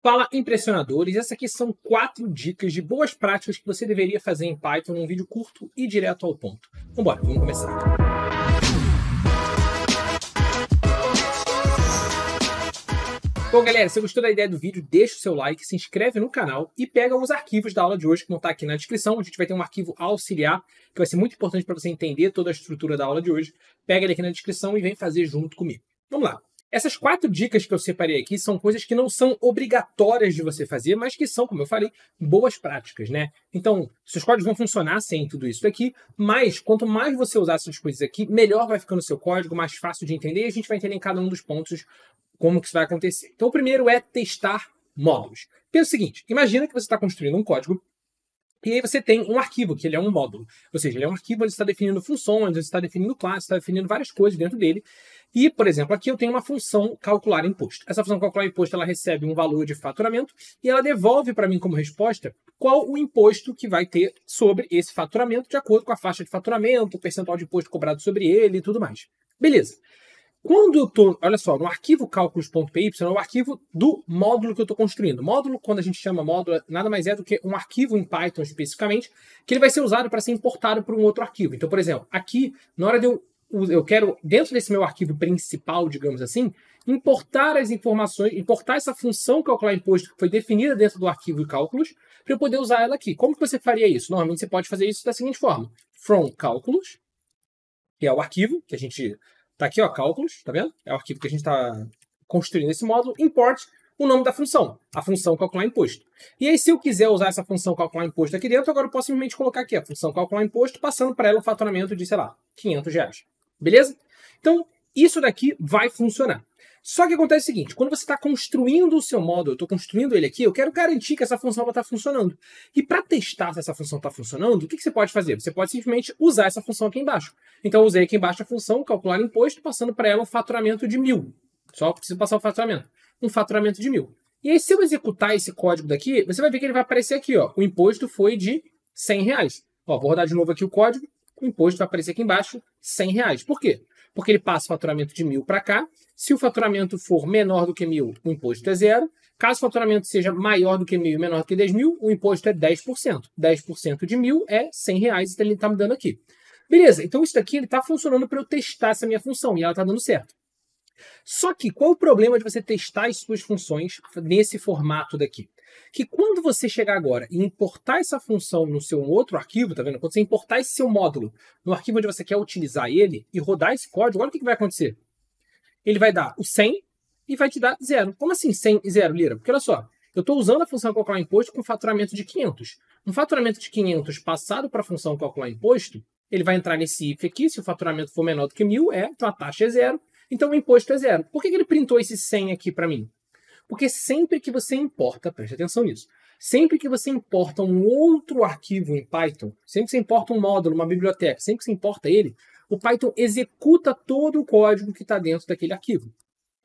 Fala, impressionadores! Essas aqui são 4 dicas de boas práticas que você deveria fazer em Python num vídeo curto e direto ao ponto. Vambora, vamos começar. Bom, galera, se você gostou da ideia do vídeo, deixa o seu like, se inscreve no canal e pega os arquivos da aula de hoje que vão estar aqui na descrição. A gente vai ter um arquivo auxiliar que vai ser muito importante para você entender toda a estrutura da aula de hoje. Pega ele aqui na descrição e vem fazer junto comigo. Vamos lá. Essas 4 dicas que eu separei aqui são coisas que não são obrigatórias de você fazer, mas que são, como eu falei, boas práticas, né? Então, seus códigos vão funcionar sem tudo isso aqui, mas quanto mais você usar essas coisas aqui, melhor vai ficando o seu código, mais fácil de entender, e a gente vai entender em cada um dos pontos como que isso vai acontecer. Então, o primeiro é testar módulos. Pensa o seguinte, imagina que você está construindo um código e aí você tem um arquivo, que ele é um módulo. Ou seja, ele é um arquivo onde você está definindo funções, você está definindo classes, está definindo várias coisas dentro dele. E, por exemplo, aqui eu tenho uma função calcular imposto. Essa função calcular imposto, ela recebe um valor de faturamento e ela devolve para mim como resposta qual o imposto que vai ter sobre esse faturamento, de acordo com a faixa de faturamento, o percentual de imposto cobrado sobre ele e tudo mais. Beleza. Quando eu estou, olha só, no arquivo cálculos.py, é o arquivo do módulo que eu estou construindo. Módulo, quando a gente chama módulo, nada mais é do que um arquivo em Python especificamente, que ele vai ser usado para ser importado para um outro arquivo. Então, por exemplo, aqui, na hora de eu quero, dentro desse meu arquivo principal, digamos assim, importar as informações, importar essa função calcular imposto que foi definida dentro do arquivo de cálculos, para eu poder usar ela aqui. Como que você faria isso? Normalmente você pode fazer isso da seguinte forma. From cálculos, que é o arquivo que a gente... Tá aqui, ó, cálculos, tá vendo? É o arquivo que a gente está construindo esse módulo. Import o nome da função, a função calcular imposto. E aí, se eu quiser usar essa função calcular imposto aqui dentro, agora eu posso simplesmente colocar aqui a função calcular imposto, passando para ela um faturamento de, sei lá, R$500. Beleza? Então, isso daqui vai funcionar. Só que acontece o seguinte, quando você está construindo o seu módulo, eu estou construindo ele aqui, eu quero garantir que essa função vai estar funcionando. E para testar se essa função está funcionando, o que você pode fazer? Você pode simplesmente usar essa função aqui embaixo. Então eu usei aqui embaixo a função calcular imposto, passando para ela um faturamento de 1.000. Só preciso passar o faturamento. Um faturamento de 1.000. E aí se eu executar esse código daqui, você vai ver que ele vai aparecer aqui, ó. O imposto foi de R$100. Ó, vou rodar de novo aqui o código. O imposto vai aparecer aqui embaixo, R$100. Por quê? Porque ele passa o faturamento de 1.000 para cá. Se o faturamento for menor do que 1.000, o imposto é 0. Caso o faturamento seja maior do que 1.000 e menor do que 10.000, o imposto é 10%. 10% de 1.000 é R$100, então ele está me dando aqui. Beleza, então isso daqui está funcionando para eu testar essa minha função e ela está dando certo. Só que qual o problema de você testar as suas funções nesse formato daqui? Que quando você chegar agora e importar essa função no seu outro arquivo, tá vendo? Quando você importar esse seu módulo no arquivo onde você quer utilizar ele e rodar esse código, olha o que vai acontecer. Ele vai dar o 100 e vai te dar 0. Como assim 100 e 0, Lira? Porque olha só, eu estou usando a função calcular imposto com faturamento de 500. Um faturamento de 500 passado para a função calcular imposto, ele vai entrar nesse if aqui, se o faturamento for menor do que 1.000, então a taxa é 0, então o imposto é 0. Por que ele printou esse 100 aqui para mim? Porque sempre que você importa, preste atenção nisso, sempre que você importa um outro arquivo em Python, sempre que você importa um módulo, uma biblioteca, sempre que você importa ele, o Python executa todo o código que está dentro daquele arquivo.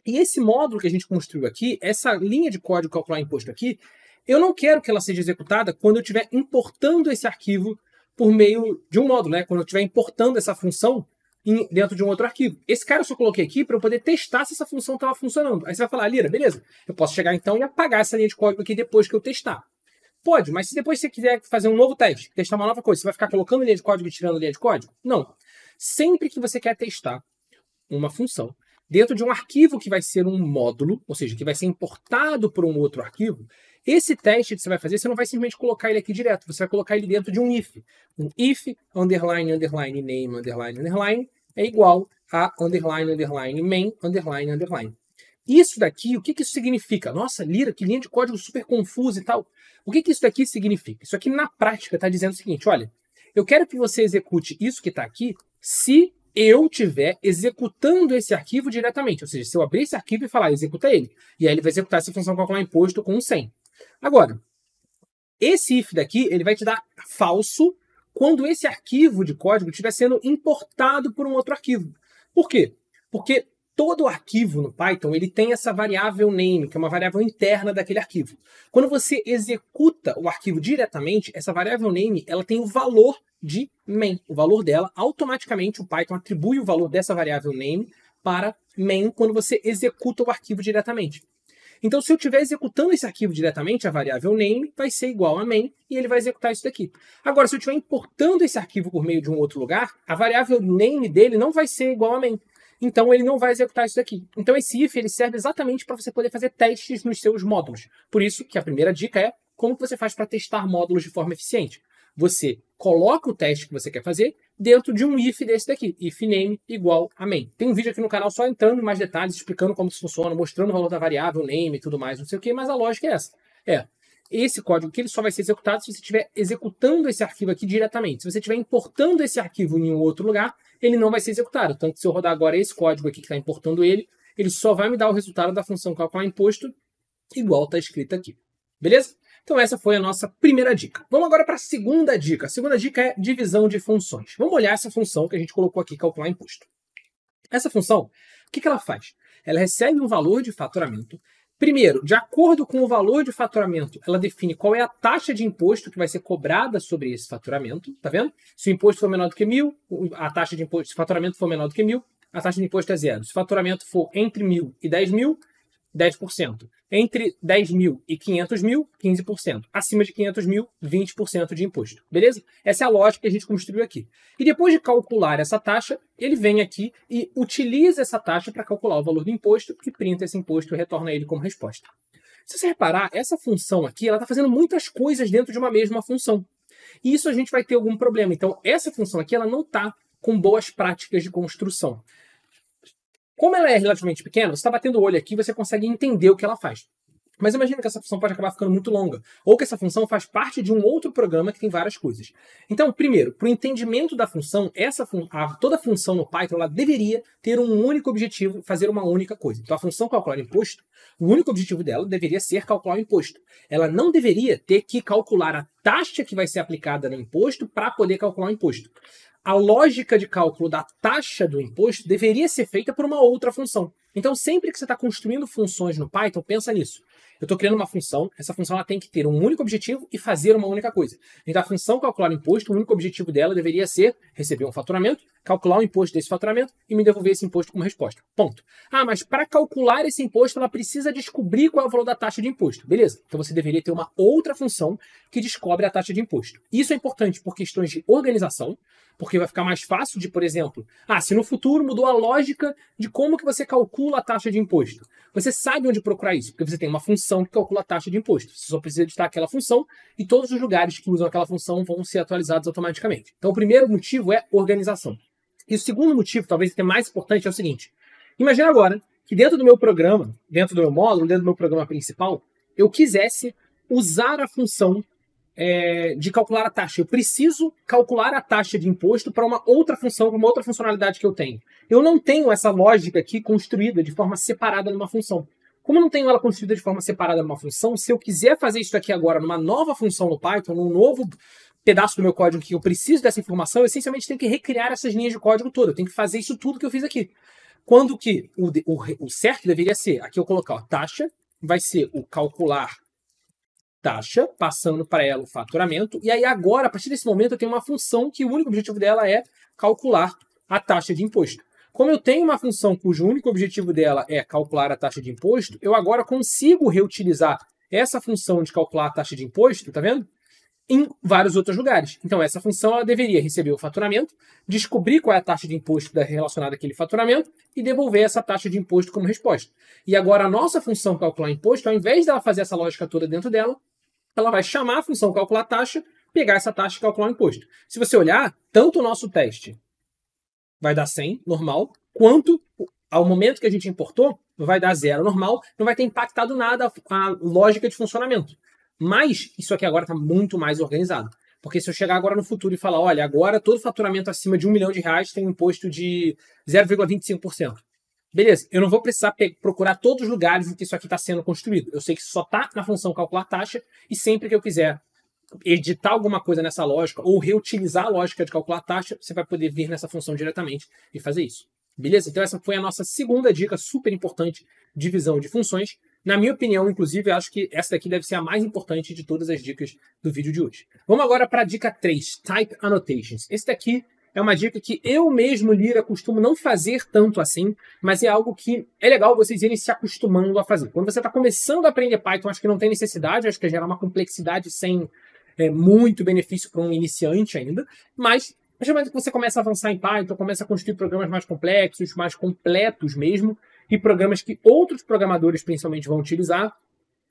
E esse módulo que a gente construiu aqui, essa linha de código calcular imposto aqui, eu não quero que ela seja executada quando eu estiver importando esse arquivo por meio de um módulo, né? Quando eu estiver importando essa função dentro de um outro arquivo. Esse cara eu só coloquei aqui para eu poder testar se essa função estava funcionando. Aí você vai falar, Lira, beleza, eu posso chegar então e apagar essa linha de código aqui depois que eu testar. Pode, mas se depois você quiser fazer um novo teste, testar uma nova coisa, você vai ficar colocando linha de código e tirando linha de código? Não. Sempre que você quer testar uma função dentro de um arquivo que vai ser um módulo, ou seja, que vai ser importado por um outro arquivo, esse teste que você vai fazer, você não vai simplesmente colocar ele aqui direto, você vai colocar ele dentro de um if. Um if, underline, underline, name, underline, underline, é igual a underline, underline, main, underline, underline. Isso daqui, o que isso significa? Nossa, Lira, que linha de código super confusa e tal. O que isso daqui significa? Isso aqui, na prática, está dizendo o seguinte, olha, eu quero que você execute isso que está aqui se eu estiver executando esse arquivo diretamente. Ou seja, se eu abrir esse arquivo e falar, executa ele. E aí ele vai executar essa função calcular imposto com um 100. Agora, esse if daqui, ele vai te dar falso quando esse arquivo de código estiver sendo importado por um outro arquivo. Por quê? Porque todo arquivo no Python ele tem essa variável name, que é uma variável interna daquele arquivo. Quando você executa o arquivo diretamente, essa variável name ela tem o valor de main. O valor dela, automaticamente o Python atribui o valor dessa variável name para main quando você executa o arquivo diretamente. Então, se eu estiver executando esse arquivo diretamente, a variável name vai ser igual a main e ele vai executar isso daqui. Agora, se eu estiver importando esse arquivo por meio de um outro lugar, a variável name dele não vai ser igual a main. Então, ele não vai executar isso daqui. Então, esse if ele serve exatamente para você poder fazer testes nos seus módulos. Por isso que a primeira dica é como que você faz para testar módulos de forma eficiente. Você coloca o teste que você quer fazer dentro de um if desse daqui, if name igual a main. Tem um vídeo aqui no canal só entrando em mais detalhes, explicando como isso funciona, mostrando o valor da variável, name e tudo mais, não sei o que, mas a lógica é essa. Esse código aqui ele só vai ser executado se você estiver executando esse arquivo aqui diretamente. Se você estiver importando esse arquivo em um outro lugar, ele não vai ser executado. Tanto que se eu rodar agora esse código aqui que está importando ele só vai me dar o resultado da função calcular imposto igual está escrito aqui. Beleza? Então essa foi a nossa primeira dica. Vamos agora para a segunda dica. A segunda dica é divisão de funções. Vamos olhar essa função que a gente colocou aqui, calcular imposto. Essa função, o que ela faz? Ela recebe um valor de faturamento. Primeiro, de acordo com o valor de faturamento, ela define qual é a taxa de imposto que vai ser cobrada sobre esse faturamento. Tá vendo? Se o imposto for menor do que 1.000, a taxa de imposto, se o faturamento for menor do que 1.000, a taxa de imposto é 0. Se o faturamento for entre 1.000 e 10.000, 10%. Entre 10.000 e 500.000, 15%. Acima de 500.000, 20% de imposto. Beleza? Essa é a lógica que a gente construiu aqui. E depois de calcular essa taxa, ele vem aqui e utiliza essa taxa para calcular o valor do imposto e printa esse imposto e retorna ele como resposta. Se você reparar, essa função aqui ela está fazendo muitas coisas dentro de uma mesma função. E isso a gente vai ter algum problema. Então, essa função aqui ela não está com boas práticas de construção. Como ela é relativamente pequena, você está batendo o olho aqui e você consegue entender o que ela faz. Mas imagina que essa função pode acabar ficando muito longa, ou que essa função faz parte de um outro programa que tem várias coisas. Então, primeiro, para o entendimento da função, toda função no Python ela deveria ter um único objetivo, fazer uma única coisa. Então, a função calcular imposto, o único objetivo dela deveria ser calcular o imposto. Ela não deveria ter que calcular a taxa que vai ser aplicada no imposto para poder calcular o imposto. A lógica de cálculo da taxa do imposto deveria ser feita por uma outra função. Então, sempre que você está construindo funções no Python, pensa nisso. Eu estou criando uma função, essa função ela tem que ter um único objetivo e fazer uma única coisa. Então, a função calcular imposto, o único objetivo dela deveria ser receber um faturamento, calcular o imposto desse faturamento e me devolver esse imposto como resposta. Ponto. Ah, mas para calcular esse imposto, ela precisa descobrir qual é o valor da taxa de imposto. Beleza. Então, você deveria ter uma outra função que descobre a taxa de imposto. Isso é importante por questões de organização, porque vai ficar mais fácil de, por exemplo, se no futuro mudou a lógica de como que você calcula a taxa de imposto. Você sabe onde procurar isso, porque você tem uma função que calcula a taxa de imposto. Você só precisa editar aquela função e todos os lugares que usam aquela função vão ser atualizados automaticamente. Então, o primeiro motivo é organização. E o segundo motivo, talvez até mais importante, é o seguinte. Imagina agora que dentro do meu programa, dentro do meu módulo, dentro do meu programa principal, eu quisesse usar a função de calcular a taxa. Eu preciso calcular a taxa de imposto para uma outra função, para uma outra funcionalidade que eu tenho. Eu não tenho essa lógica aqui construída de forma separada numa função. Como eu não tenho ela construída de forma separada numa função, se eu quiser fazer isso aqui agora numa nova função no Python, num novo pedaço do meu código que eu preciso dessa informação, eu essencialmente tenho que recriar essas linhas de código todas. Eu tenho que fazer isso tudo que eu fiz aqui. Quando que o certo deveria ser, aqui eu colocar, taxa, vai ser o calcular taxa, passando para ela o faturamento, e aí agora, a partir desse momento, eu tenho uma função que o único objetivo dela é calcular a taxa de imposto. Como eu tenho uma função cujo único objetivo dela é calcular a taxa de imposto, eu agora consigo reutilizar essa função de calcular a taxa de imposto, tá vendo? Em vários outros lugares. Então, essa função ela deveria receber o faturamento, descobrir qual é a taxa de imposto relacionada àquele faturamento e devolver essa taxa de imposto como resposta. E agora, a nossa função calcular imposto, ao invés dela fazer essa lógica toda dentro dela, ela vai chamar a função calcular taxa, pegar essa taxa e calcular o imposto. Se você olhar, tanto o nosso teste vai dar 100, normal, quanto ao momento que a gente importou, vai dar 0, normal, não vai ter impactado nada a lógica de funcionamento. Mas isso aqui agora está muito mais organizado. Porque se eu chegar agora no futuro e falar, olha, agora todo faturamento acima de R$1 milhão tem um imposto de 0,25%. Beleza, eu não vou precisar procurar todos os lugares em que isso aqui está sendo construído. Eu sei que isso só está na função calcular taxa e sempre que eu quiser editar alguma coisa nessa lógica ou reutilizar a lógica de calcular taxa, você vai poder vir nessa função diretamente e fazer isso. Beleza? Então essa foi a nossa segunda dica super importante, divisão de funções. Na minha opinião, inclusive, eu acho que essa daqui deve ser a mais importante de todas as dicas do vídeo de hoje. Vamos agora para a dica 3, Type Annotations. Esse daqui é uma dica que eu mesmo, Lira, costumo não fazer tanto assim, mas é algo que é legal vocês irem se acostumando a fazer. Quando você está começando a aprender Python, acho que não tem necessidade, acho que é gerar uma complexidade sem muito benefício para um iniciante ainda, mas a partir do momento que você começa a avançar em Python, começa a construir programas mais complexos, mais completos mesmo, e programas que outros programadores principalmente vão utilizar,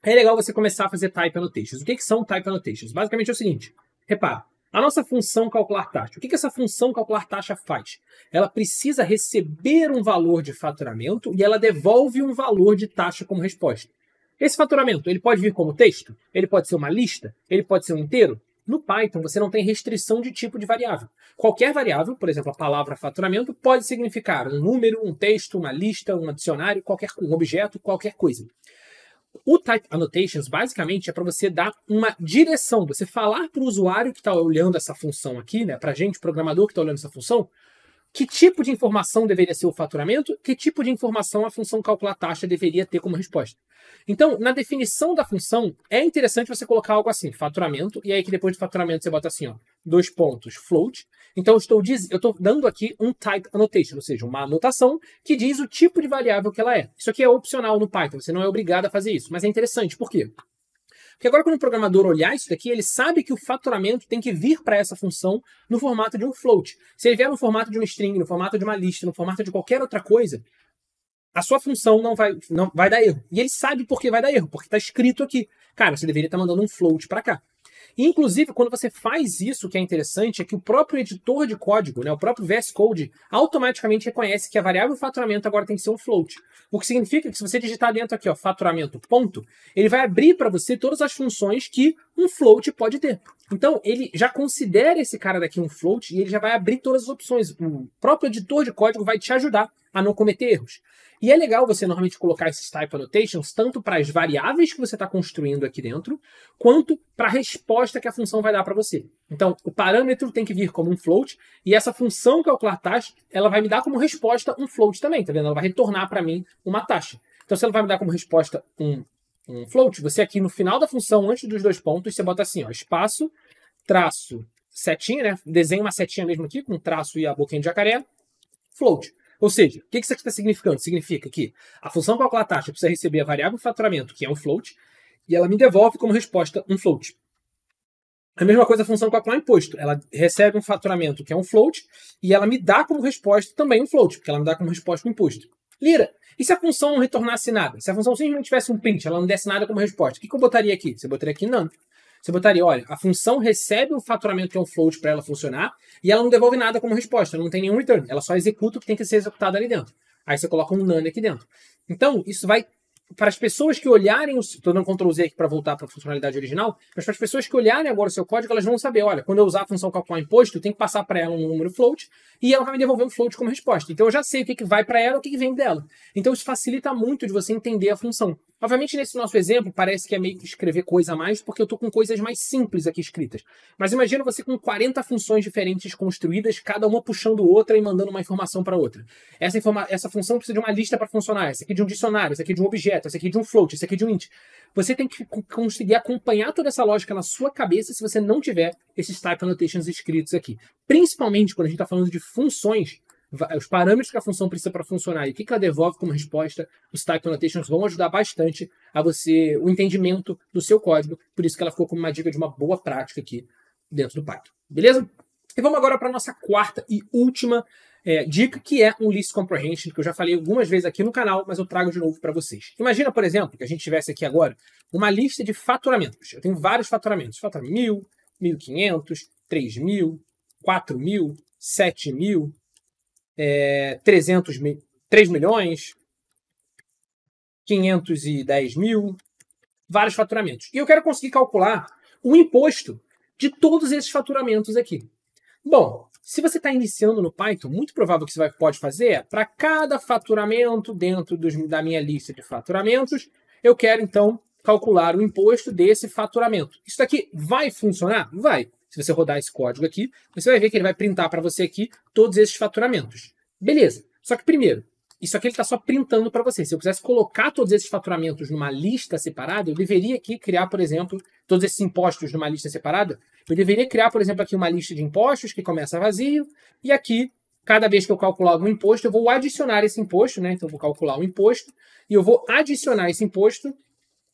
é legal você começar a fazer type annotations. O que são type annotations? Basicamente é o seguinte, repara, a nossa função calcular taxa. O que essa função calcular taxa faz? Ela precisa receber um valor de faturamento e ela devolve um valor de taxa como resposta. Esse faturamento, ele pode vir como texto? Ele pode ser uma lista? Ele pode ser um inteiro? No Python, você não tem restrição de tipo de variável. Qualquer variável, por exemplo, a palavra faturamento, pode significar um número, um texto, uma lista, um dicionário, um objeto, qualquer coisa. O Type Annotations, basicamente, é para você dar uma direção, você falar para o usuário que está olhando essa função aqui, né, para a gente, programador que está olhando essa função, que tipo de informação deveria ser o faturamento, que tipo de informação a função calcular taxa deveria ter como resposta. Então, na definição da função, é interessante você colocar algo assim, faturamento, e aí que depois de faturamento você bota assim, ó, 2 pontos, float. Então, eu estou dando aqui um type annotation, ou seja, uma anotação que diz o tipo de variável que ela é. Isso aqui é opcional no Python, você não é obrigado a fazer isso, mas é interessante, por quê? Porque agora quando o programador olhar isso daqui, ele sabe que o faturamento tem que vir para essa função no formato de um float. Se ele vier no formato de um string, no formato de uma lista, no formato de qualquer outra coisa, a sua função não vai dar erro. E ele sabe por que vai dar erro, porque está escrito aqui. Cara, você deveria estar mandando um float para cá. E, inclusive, quando você faz isso, o que é interessante é que o próprio editor de código, né, o próprio VS Code, automaticamente reconhece que a variável faturamento agora tem que ser um float. O que significa que se você digitar dentro aqui, ó, faturamento ponto, ele vai abrir para você todas as funções que um float pode ter. Então, ele já considera esse cara daqui um float e ele já vai abrir todas as opções. O próprio editor de código vai te ajudar a não cometer erros. E é legal você normalmente colocar esses type annotations tanto para as variáveis que você está construindo aqui dentro, quanto para a resposta que a função vai dar para você. Então, o parâmetro tem que vir como um float, e essa função calcular taxa, ela vai me dar como resposta um float também, tá vendo? Ela vai retornar para mim uma taxa. Então, se ela vai me dar como resposta um float, você aqui no final da função, antes dos 2 pontos, você bota assim, ó, espaço, traço, setinha, né? Desenha uma setinha mesmo aqui, com traço e a boquinha de jacaré, float. Ou seja, o que isso aqui está significando? Significa que a função calcular taxa precisa receber a variável faturamento, que é um float, e ela me devolve como resposta um float. A mesma coisa a função calcular imposto. Ela recebe um faturamento, que é um float, e ela me dá como resposta também um float, porque ela me dá como resposta um imposto. Lira, e se a função não retornasse nada? Se a função simplesmente tivesse um print, ela não desse nada como resposta, o que eu botaria aqui? Você botaria aqui none. Você botaria, olha, a função recebe um faturamento que é um float para ela funcionar e ela não devolve nada como resposta, ela não tem nenhum return, ela só executa o que tem que ser executado ali dentro. Aí você coloca um none aqui dentro. Então, isso vai, para as pessoas que olharem, estou dando Ctrl Z aqui para voltar para a funcionalidade original, mas para as pessoas que olharem agora o seu código, elas vão saber, olha, quando eu usar a função calcular imposto, eu tenho que passar para ela um número float e ela vai me devolver um float como resposta. Então eu já sei o que vai para ela e o que vem dela. Então isso facilita muito de você entender a função. Obviamente, nesse nosso exemplo, parece que é meio que escrever coisa a mais, porque eu estou com coisas mais simples aqui escritas. Mas imagina você com 40 funções diferentes construídas, cada uma puxando outra e mandando uma informação para outra. Essa função precisa de uma lista para funcionar, essa aqui de um dicionário, essa aqui de um objeto, essa aqui de um float, essa aqui de um int. Você tem que conseguir acompanhar toda essa lógica na sua cabeça se você não tiver esses type annotations escritos aqui. Principalmente quando a gente está falando de funções, os parâmetros que a função precisa para funcionar e o que ela devolve como resposta, os type annotations vão ajudar bastante a você, o entendimento do seu código. Por isso que ela ficou como uma dica de uma boa prática aqui dentro do Python. Beleza? E vamos agora para a nossa quarta e última dica, que é um list comprehension, que eu já falei algumas vezes aqui no canal, mas eu trago de novo para vocês. Imagina, por exemplo, que a gente tivesse aqui agora uma lista de faturamentos. Eu tenho vários faturamentos. Faturamento 1.000, 1.500, 3.000, 4.000, 7.000, 3 milhões, 510 mil, vários faturamentos. E eu quero conseguir calcular o imposto de todos esses faturamentos aqui. Bom, se você está iniciando no Python, muito provável que você pode fazer é, para cada faturamento dentro da minha lista de faturamentos, eu quero então calcular o imposto desse faturamento. Isso daqui vai funcionar? Vai. Se você rodar esse código aqui, você vai ver que ele vai printar para você aqui todos esses faturamentos. Beleza. Só que primeiro, isso aqui ele está só printando para você. Se eu quisesse colocar todos esses faturamentos numa lista separada, eu deveria aqui criar, por exemplo, todos esses impostos numa lista separada. Eu deveria criar, por exemplo, aqui uma lista de impostos que começa vazio, e aqui, cada vez que eu calcular algum imposto, eu vou adicionar esse imposto, né? Então, eu vou calcular o imposto, e eu vou adicionar esse imposto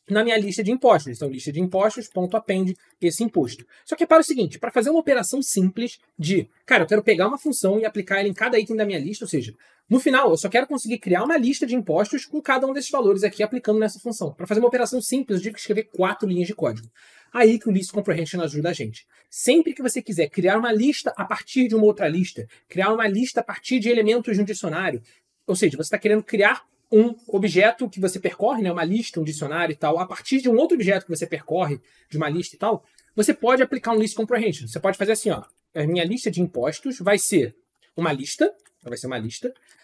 na minha lista de impostos. Então, lista de impostos, ponto append esse imposto. Só que para o seguinte, para fazer uma operação simples de, cara, eu quero pegar uma função e aplicar ela em cada item da minha lista, ou seja, no final, eu só quero conseguir criar uma lista de impostos com cada um desses valores aqui aplicando nessa função. Para fazer uma operação simples, eu tive que escrever 4 linhas de código. Aí que o List Comprehension ajuda a gente. Sempre que você quiser criar uma lista a partir de uma outra lista, criar uma lista a partir de elementos de um dicionário, ou seja, você está querendo criar um objeto que você percorre, né, uma lista, um dicionário e tal, a partir de um outro objeto que você percorre, de uma lista e tal, você pode aplicar um List Comprehension. Você pode fazer assim, ó, a minha lista de impostos vai ser uma lista,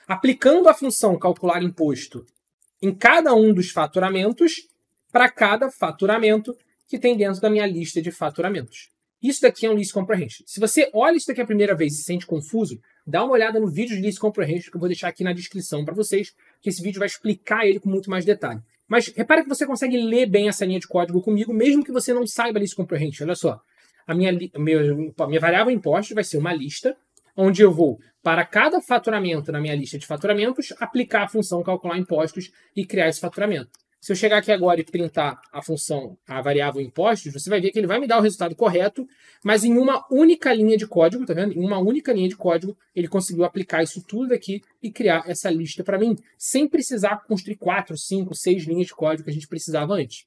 aplicando a função calcular imposto em cada um dos faturamentos para cada faturamento que tem dentro da minha lista de faturamentos. Isso daqui é um List Comprehension. Se você olha isso daqui a primeira vez e se sente confuso, dá uma olhada no vídeo de List Comprehension que eu vou deixar aqui na descrição para vocês, que esse vídeo vai explicar ele com muito mais detalhe. Mas repare que você consegue ler bem essa linha de código comigo, mesmo que você não saiba List Comprehension. Olha só, a minha variável impostos vai ser uma lista, onde eu vou, para cada faturamento na minha lista de faturamentos, aplicar a função calcular impostos e criar esse faturamento. Se eu chegar aqui agora e printar a função, a variável impostos, você vai ver que ele vai me dar o resultado correto, mas em uma única linha de código, tá vendo? Em uma única linha de código, ele conseguiu aplicar isso tudo aqui e criar essa lista para mim, sem precisar construir 4, 5, 6 linhas de código que a gente precisava antes.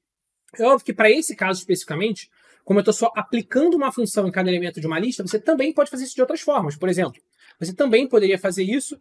É óbvio que para esse caso especificamente, como eu estou só aplicando uma função em cada elemento de uma lista, você também pode fazer isso de outras formas. Por exemplo, você também poderia fazer isso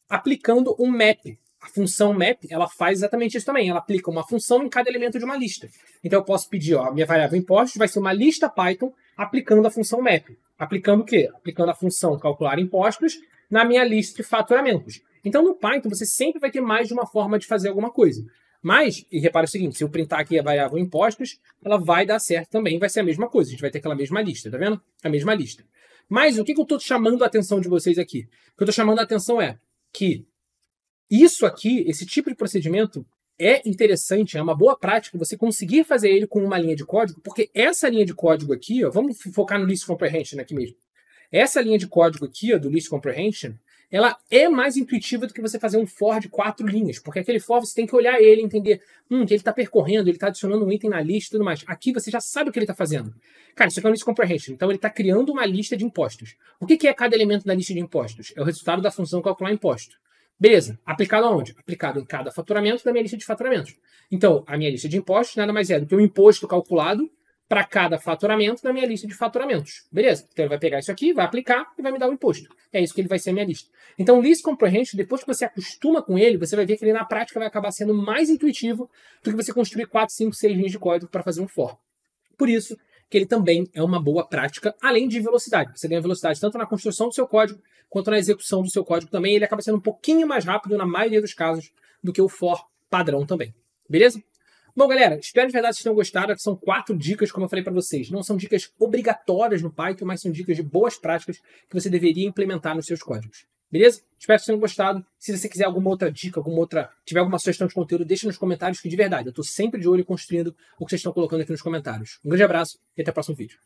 aplicando um map. A função map, ela faz exatamente isso também. Ela aplica uma função em cada elemento de uma lista. Então eu posso pedir, ó, a minha variável impostos vai ser uma lista Python aplicando a função map. Aplicando o quê? Aplicando a função calcular impostos na minha lista de faturamentos. Então no Python você sempre vai ter mais de uma forma de fazer alguma coisa. Mas, e repara o seguinte, se eu printar aqui a variável impostos, ela vai dar certo também, vai ser a mesma coisa. A gente vai ter aquela mesma lista, tá vendo? A mesma lista. Mas o que eu estou chamando a atenção de vocês aqui? O que eu estou chamando a atenção é que isso aqui, esse tipo de procedimento é interessante, é uma boa prática você conseguir fazer ele com uma linha de código, porque essa linha de código aqui, ó, vamos focar no List Comprehension aqui mesmo. Essa linha de código aqui, ó, do List Comprehension, ela é mais intuitiva do que você fazer um for de 4 linhas, porque aquele for você tem que olhar ele e entender que ele está percorrendo, ele está adicionando um item na lista e tudo mais. Aqui você já sabe o que ele está fazendo. Cara, isso aqui é um List Comprehension, então ele está criando uma lista de impostos. O que é cada elemento da lista de impostos? É o resultado da função calcular imposto. Beleza, aplicado aonde? Aplicado em cada faturamento da minha lista de faturamentos. Então, a minha lista de impostos nada mais é do que o imposto calculado para cada faturamento da minha lista de faturamentos. Beleza? Então ele vai pegar isso aqui, vai aplicar e vai me dar o imposto. É isso que ele vai ser a minha lista. Então o List Comprehension, depois que você acostuma com ele, você vai ver que ele na prática vai acabar sendo mais intuitivo do que você construir 4, 5, 6 linhas de código para fazer um for. Por isso que ele também é uma boa prática, além de velocidade. Você ganha velocidade tanto na construção do seu código, quanto na execução do seu código também. Ele acaba sendo um pouquinho mais rápido, na maioria dos casos, do que o for padrão também. Beleza? Bom, galera, espero de verdade que vocês tenham gostado. Aqui são 4 dicas, como eu falei para vocês. Não são dicas obrigatórias no Python, mas são dicas de boas práticas que você deveria implementar nos seus códigos. Beleza? Espero que vocês tenham gostado. Se você quiser alguma outra dica, tiver alguma sugestão de conteúdo, deixa nos comentários, que de verdade, eu estou sempre de olho construindo o que vocês estão colocando aqui nos comentários. Um grande abraço e até o próximo vídeo.